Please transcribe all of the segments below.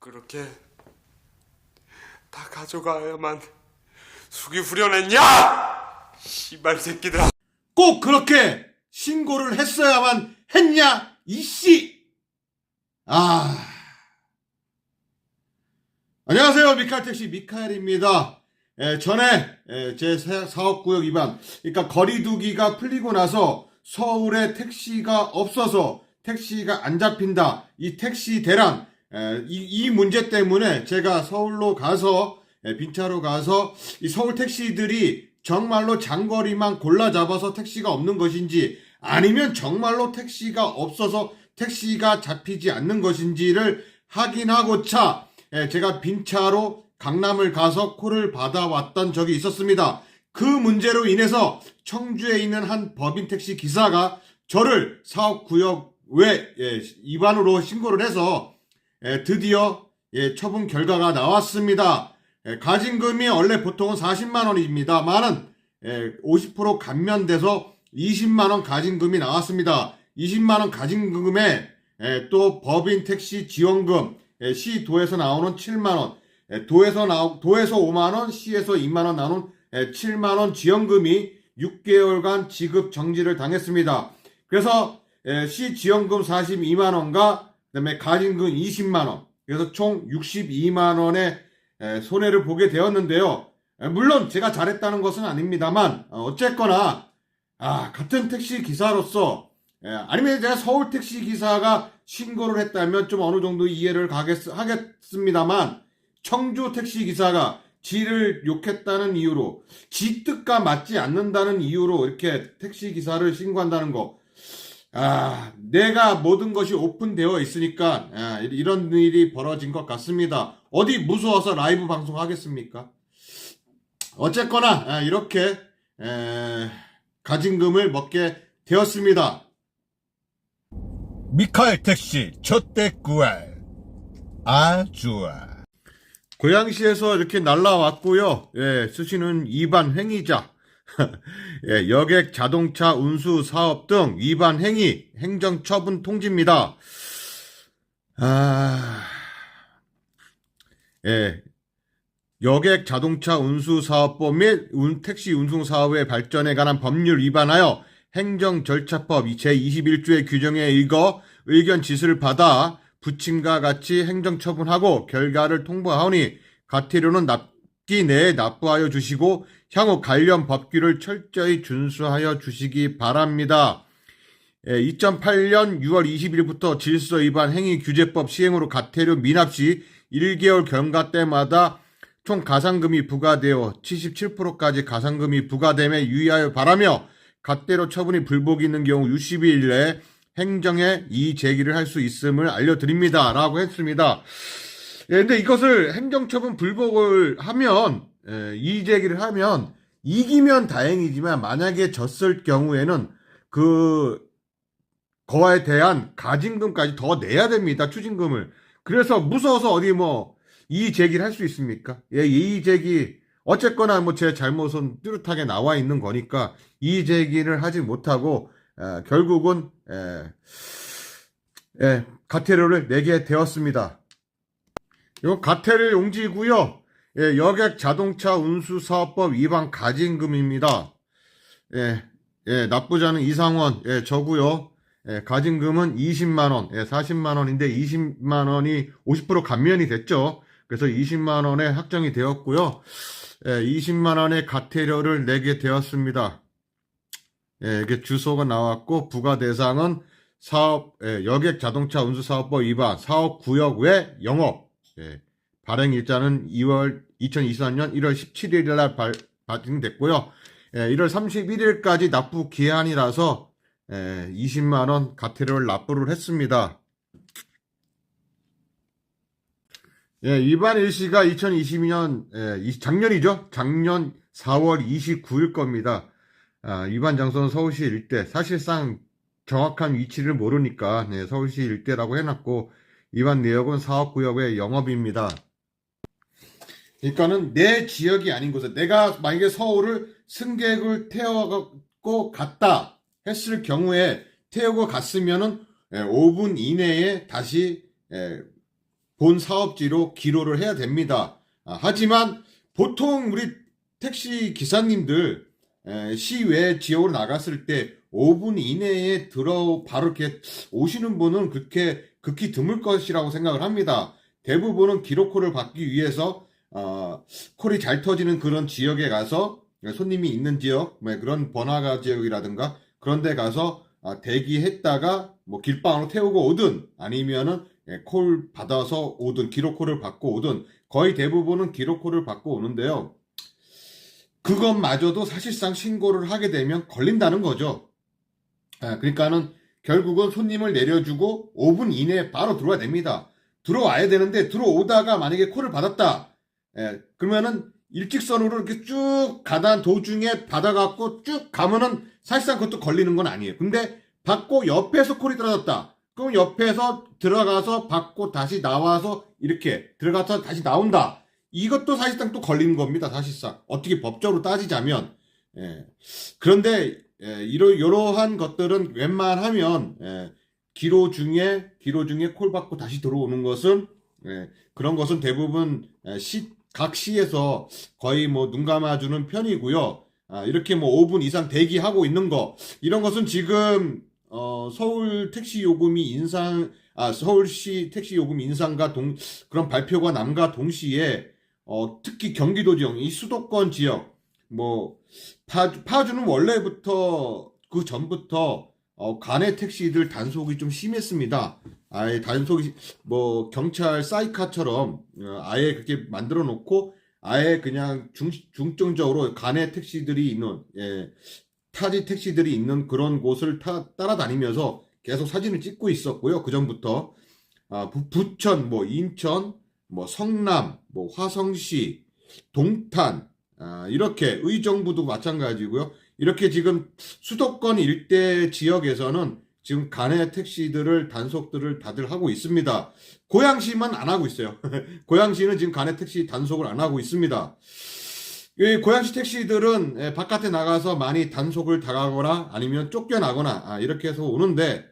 그렇게 다 가져가야만 숙이 후련했냐? 씨발 새끼들아. 꼭 그렇게 신고를 했어야만 했냐, 이씨! 안녕하세요. 미카엘택시 미카엘입니다. 전에 제 사업구역 위반, 그러니까 거리두기가 풀리고 나서 서울에 택시가 없어서 택시가 안 잡힌다. 이 택시 대란, 이 문제 때문에 제가 서울로 가서, 빈차로 가서 이 서울 택시들이 정말로 장거리만 골라 잡아서 택시가 없는 것인지, 아니면 정말로 택시가 없어서 택시가 잡히지 않는 것인지를 확인하고자 제가 빈차로 강남을 가서 콜을 받아왔던 적이 있었습니다. 그 문제로 인해서 청주에 있는 한 법인 택시 기사가 저를 사업구역 외 위반으로 신고를 해서 드디어 처분 결과가 나왔습니다. 가진금이 원래 보통은 40만 원입니다만은 50% 감면돼서 20만 원 가진금이 나왔습니다. 20만 원 가진금에 또 법인 택시 지원금, 시도에서 나오는 7만 원, 도에서 5만 원, 시에서 2만 원 나오는 7만 원 지원금이 6개월간 지급 정지를 당했습니다. 그래서 시 지원금 42만 원과 그다음에 가진금 20만 원, 그래서 총 62만 원의 손해를 보게 되었는데요. 물론 제가 잘했다는 것은 아닙니다만 어쨌거나 같은 택시 기사로서 아니면 제가 서울 택시 기사가 신고를 했다면 좀 어느 정도 이해를 하겠습니다만, 청주 택시 기사가 지를 욕했다는 이유로, 지 뜻과 맞지 않는다는 이유로 이렇게 택시 기사를 신고한다는 거, 내가 모든 것이 오픈되어 있으니까 이런 일이 벌어진 것 같습니다. 어디 무서워서 라이브 방송하겠습니까? 어쨌거나 이렇게 가진금을 먹게 되었습니다. 미카엘 택시 첫대구알 좋아. 고양시에서 이렇게 날라왔고요. 수시는 위반 행위자, 여객 자동차 운수 사업 등 위반 행위 행정처분 통지입니다. 여객 자동차 운수 사업법 및 택시 운송 사업의 발전에 관한 법률 위반하여 행정절차법 제21조의 규정에 의거 의견 지수를 받아 부침과 같이 행정처분하고 결과를 통보하오니 가태료는 납기 내에 납부하여 주시고 향후 관련 법규를 철저히 준수하여 주시기 바랍니다. 2008년 6월 20일부터 질서 위반 행위 규제법 시행으로 가태료 미납 시 1개월 경과 때마다 총 가산금이 부과되어 77%까지 가산금이 부과됨에 유의하여 바라며 가태료 처분이 불복이 있는 경우 60일 내에 행정에 이의 제기를 할 수 있음을 알려드립니다. 라고 했습니다. 근데 이것을 행정처분 불복을 하면, 이의 제기를 하면, 이기면 다행이지만 만약에 졌을 경우에는 거에 대한 가진금까지 더 내야 됩니다. 추징금을. 그래서 무서워서 어디 이의 제기를 할 수 있습니까? 이의 제기, 어쨌거나 제 잘못은 뚜렷하게 나와 있는 거니까 이의 제기를 하지 못하고 결국은 가태료를 내게 되었습니다. 이거 가태료 용지고요. 여객 자동차 운수 사업법 위반 가진금입니다. 납부자는 이상원, 저고요. 가진금은 20만 원, 40만 원인데 20만 원이 50% 감면이 됐죠. 그래서 20만 원에 확정이 되었고요. 20만 원의 가태료를 내게 되었습니다. 이게 주소가 나왔고, 부과 대상은 여객 자동차 운수 사업법 위반, 사업구역 외 영업. 발행 일자는 2024년 1월 17일 날 발행됐고요. 1월 31일까지 납부 기한이라서 20만 원 가태료를 납부를 했습니다. 위반 일시가 2022년, 작년이죠. 작년 4월 29일 겁니다. 위반 장소는 서울시 일대. 사실상 정확한 위치를 모르니까 서울시 일대라고 해놨고, 위반 내역은 사업구역의 영업입니다. 그러니까는 내 지역이 아닌 곳에, 내가 만약에 서울을 승객을 태우고 갔다 했을 경우에 태우고 갔으면은 5분 이내에 다시 본 사업지로 기로를 해야 됩니다. 하지만 보통 우리 택시 기사님들 시외 지역으로 나갔을 때 5분 이내에 바로 이렇게 오시는 분은 그렇게 극히 드물 것이라고 생각을 합니다. 대부분은 기록콜을 받기 위해서 콜이 잘 터지는 그런 지역에 가서 손님이 있는 지역, 그런 번화가 지역이라든가 그런 데 가서 대기했다가 뭐 길방으로 태우고 오든 아니면은 콜 받아서 오든 기록콜을 받고 오든 거의 대부분은 기록콜을 받고 오는데요. 그것마저도 사실상 신고를 하게 되면 걸린다는 거죠. 그러니까는 결국은 손님을 내려주고 5분 이내에 바로 들어와야 됩니다. 들어와야 되는데 들어오다가 만약에 콜을 받았다. 그러면은 일직선으로 이렇게 쭉 가다 도중에 받아갖고 쭉 가면은 사실상 그것도 걸리는 건 아니에요. 근데 받고 옆에서 콜이 떨어졌다. 그럼 옆에서 들어가서 받고 다시 나와서 이렇게 들어가서 다시 나온다. 이것도 사실상 또 걸리는 겁니다. 사실상 어떻게 법적으로 따지자면. 그런데 이러한 것들은 웬만하면 기로 중에 콜 받고 다시 들어오는 것은 그런 것은 대부분 각 시에서 거의 뭐 눈 감아주는 편이고요. 이렇게 뭐 5분 이상 대기하고 있는 거 이런 것은 지금 서울 택시 요금이 서울시 택시 요금 인상과 그런 발표가 남과 동시에 특히 경기도 지역, 이 수도권 지역, 뭐 파주는 원래부터 그 전부터 관내 택시들 단속이 좀 심했습니다. 아예 단속이 뭐 경찰 사이카처럼 아예 그렇게 만들어 놓고 아예 그냥 중점적으로 관내 택시들이 있는 타지 택시들이 있는 그런 곳을 따라다니면서 계속 사진을 찍고 있었고요. 그 전부터 부천, 뭐 인천, 뭐 성남, 뭐 화성시, 동탄 이렇게 의정부도 마찬가지고요. 이렇게 지금 수도권 일대 지역에서는 지금 관내 택시들을 단속들을 다들 하고 있습니다. 고양시만 안 하고 있어요. 고양시는 지금 관내 택시 단속을 안 하고 있습니다. 이 고양시 택시들은 바깥에 나가서 많이 단속을 당하거나 아니면 쫓겨나거나 이렇게 해서 오는데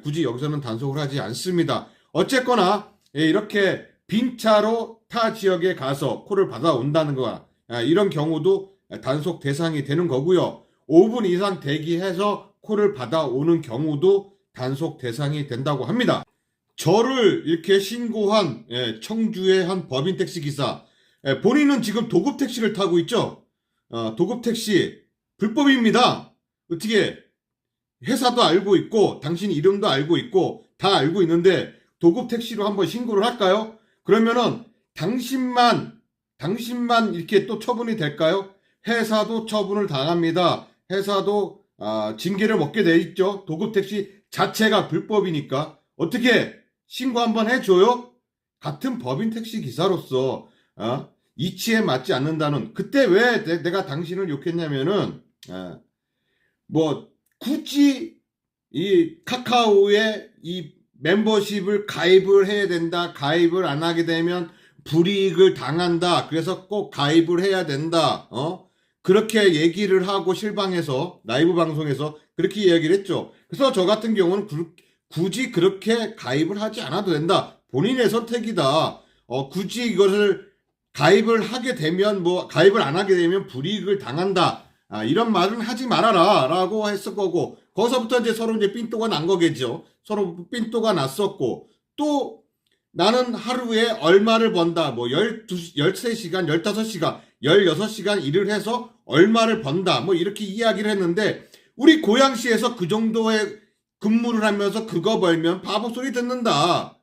굳이 여기서는 단속을 하지 않습니다. 어쨌거나 이렇게 빈 차로 타 지역에 가서 콜을 받아온다는 거야. 이런 경우도 단속 대상이 되는 거고요. 5분 이상 대기해서 콜을 받아오는 경우도 단속 대상이 된다고 합니다. 저를 이렇게 신고한 청주의 한 법인 택시 기사, 본인은 지금 도급 택시를 타고 있죠. 도급 택시 불법입니다. 어떻게 회사도 알고 있고 당신 이름도 알고 있고 다 알고 있는데 도급 택시로 한번 신고를 할까요? 그러면은 당신만 이렇게 또 처분이 될까요? 회사도 처분을 당합니다. 회사도 징계를 먹게 돼 있죠. 도급 택시 자체가 불법이니까 어떻게 신고 한번 해줘요? 같은 법인 택시 기사로서 이치에 맞지 않는다는. 그때 왜 내가 당신을 욕했냐면은 뭐 굳이 이 카카오에 이 멤버십을 가입을 해야 된다. 가입을 안 하게 되면 불이익을 당한다. 그래서 꼭 가입을 해야 된다. 그렇게 얘기를 하고 실방에서 라이브 방송에서 그렇게 이야기를 했죠. 그래서 저 같은 경우는 굳이 그렇게 가입을 하지 않아도 된다. 본인의 선택이다. 굳이 이것을 가입을 하게 되면 가입을 안 하게 되면 불이익을 당한다. 이런 말은 하지 말아라 라고 했을 거고 거기서부터 이제 서로 이제 삔또가 난 거겠죠. 서로 삔또가 났었고 또 나는 하루에 얼마를 번다. 13시간, 15시간, 16시간 일을 해서 얼마를 번다. 이렇게 이야기를 했는데 우리 고양시에서 그 정도의 근무를 하면서 그거 벌면 바보 소리 듣는다.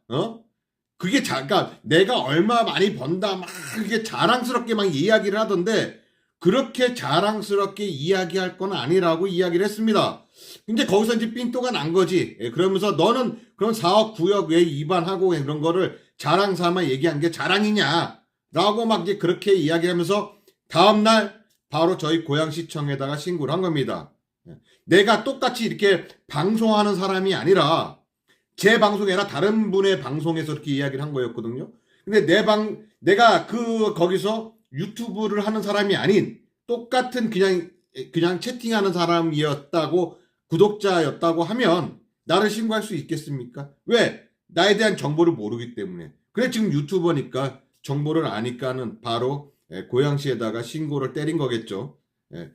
그게 그러니까 내가 얼마 많이 번다. 막 그게 자랑스럽게 막 이야기를 하던데 그렇게 자랑스럽게 이야기할 건 아니라고 이야기를 했습니다. 근데 거기서 이제 삔또가 난 거지. 그러면서 너는 그런 사업 구역 왜 위반하고 그런 거를 자랑 삼아 얘기한 게 자랑이냐? 라고 막 이제 그렇게 이야기하면서 다음날 바로 저희 고양시청에다가 신고를 한 겁니다. 내가 똑같이 이렇게 방송하는 사람이 아니라 제 방송이 아니라 다른 분의 방송에서 이렇게 이야기를 한 거였거든요. 근데 내가 거기서 유튜브를 하는 사람이 아닌 똑같은 그냥 채팅하는 사람이었다고 구독자였다고 하면 나를 신고할 수 있겠습니까? 왜? 나에 대한 정보를 모르기 때문에. 그래 지금 유튜버니까 정보를 아니까는 바로 고양시에다가 신고를 때린 거겠죠. 예.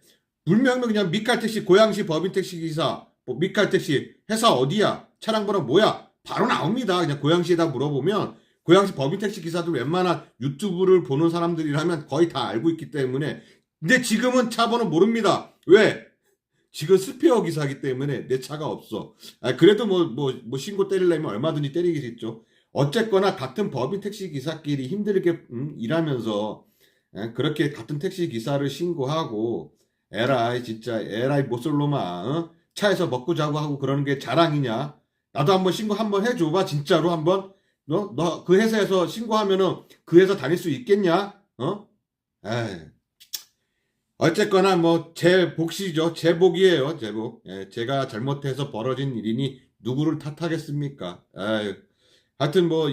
분명히 그냥 미칼택시 고양시 법인택시기사 뭐 미칼택시 회사 어디야 차량 번호 뭐야 바로 나옵니다. 그냥 고양시에다 물어보면 고양시 법인택시 기사들 웬만한 유튜브를 보는 사람들이라면 거의 다 알고 있기 때문에 근데 지금은 차 번호 모릅니다. 왜? 지금 스페어 기사기 때문에 내 차가 없어. 그래도 뭐 신고 때리려면 얼마든지 때리겠죠. 어쨌거나 같은 법인 택시 기사끼리 힘들게 일하면서 그렇게 같은 택시 기사를 신고하고 에라이 진짜 에라이 못쏠로마 차에서 먹고 자고 하고 그러는 게 자랑이냐? 나도 한번 신고 한번 해줘봐 진짜로 한번 너 그 회사에서 신고하면은 그 회사 다닐 수 있겠냐? 에이. 어쨌거나 뭐 제 몫이죠. 제 복이에요. 제 복. 제가 잘못해서 벌어진 일이니 누구를 탓하겠습니까? 하여튼 뭐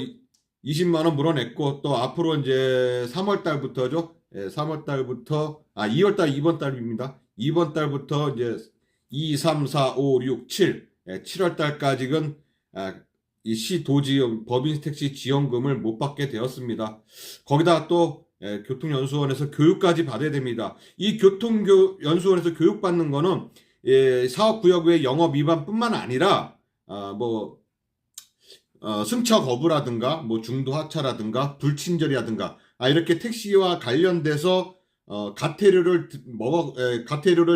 20만 원 물어냈고 또 앞으로 이제 3월 달부터죠. 3월 달부터 2월 달 이번 달입니다. 이번 달부터 이제 2, 3, 4, 5, 6, 7 7월 달까지는 이 시도지원 법인택시 지원금을 못 받게 되었습니다. 거기다가 또 교통연수원에서 교육까지 받아야 됩니다. 이 교통연수원에서 교육받는 거는 사업구역 외 영업 위반뿐만 아니라 승차 거부라든가 뭐 중도 하차라든가 불친절이라든가 이렇게 택시와 관련돼서 가태료를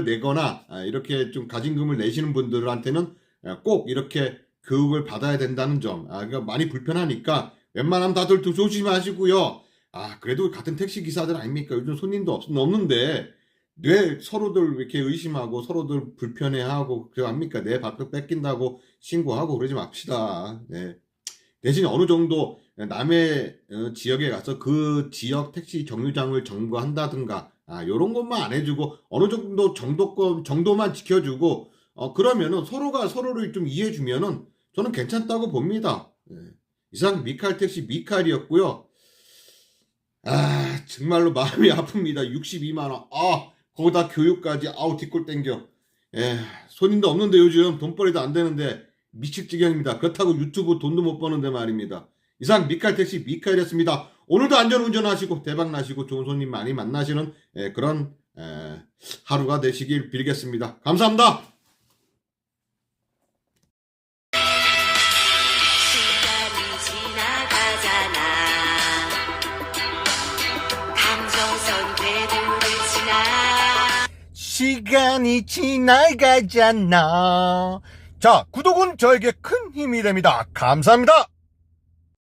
내거나 이렇게 좀 가진금을 내시는 분들한테는 꼭 이렇게 교육을 받아야 된다는 점. 그러니까 많이 불편하니까 웬만하면 다들 조심하시고요. 그래도 같은 택시 기사들 아닙니까? 요즘 손님도 없는데 왜 서로들 이렇게 의심하고 서로들 불편해하고 그래 합니까? 내 밥도 뺏긴다고 신고하고 그러지 맙시다. 네. 대신 어느 정도 남의 지역에 가서 그 지역 택시 정류장을 점거한다든가 요런 것만 안 해주고 어느 정도 정도만 지켜주고 그러면은 서로가 서로를 좀 이해해주면은 저는 괜찮다고 봅니다. 네. 이상 미칼택시 미칼이었고요. 정말로 마음이 아픕니다. 62만원. 거기다 교육까지. 뒷골 땡겨. 손님도 없는데 요즘 돈벌이도 안 되는데 미칠 지경입니다. 그렇다고 유튜브 돈도 못 버는데 말입니다. 이상 미칼택시 미칼이었습니다. 오늘도 안전운전 하시고 대박 나시고 좋은 손님 많이 만나시는 그런 하루가 되시길 빌겠습니다. 감사합니다. 시간이 지나가잖아. 자, 구독은 저에게 큰 힘이 됩니다. 감사합니다.